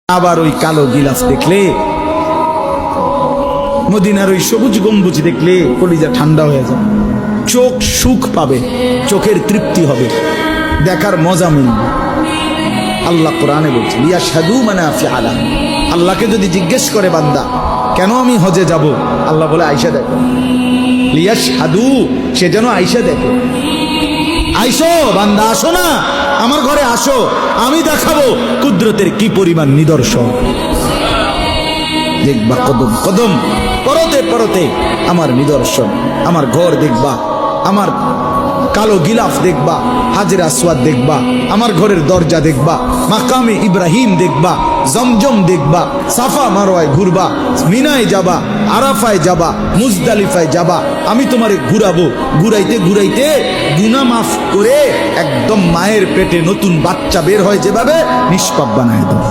আবার ওই কালো গিলাফ দেখলে, মদিনার ওই সবুজ গম্বুজ দেখলে কলিজা ঠান্ডা হয়ে যাবে, চোখ সুখ পাবে, চোখের তৃপ্তি হবে, দেখার মজা মিলবে। আল্লাহ কোরআনে বলছেন ইয়াশহাদু মানাফিআ লাহুম। আল্লাহকে যদি জিজ্ঞেস করে বান্দা কেন আমি হজে যাব, আল্লাহ বলে আয়েশা দেখো, লিয়াশহাদু, সে যেন আয়েশা দেখে। আইসো বান্দা, আসো না আমার ঘরে, আসো, আমি দেখাবো কুদরতের কি পরিমাণ নিদর্শন। দেখবা কদম কদম, পরতে পরতে আমার নিদর্শন, আমার ঘর দেখবা, আমার কালো গিলাফ দেখবা, হাজরে আসওয়াদ দেখবা, আমার ঘরের দরজা দেখবা, মাকামে ইব্রাহিম দেখবা, জমজম দেখবা, সাফা মারওয়ায় ঘুরবা, মিনায় যাবা, আরাফায় যাবা, মুজদালিফায় যাবা, আমি তোমারে ঘুরাবো, ঘুরাইতে ঘুরাইতে গুনাহ মাফ করে একদম মায়ের পেটে নতুন বাচ্চা বের হয় যেভাবে, নিষ্পাপ বানায় দেবো।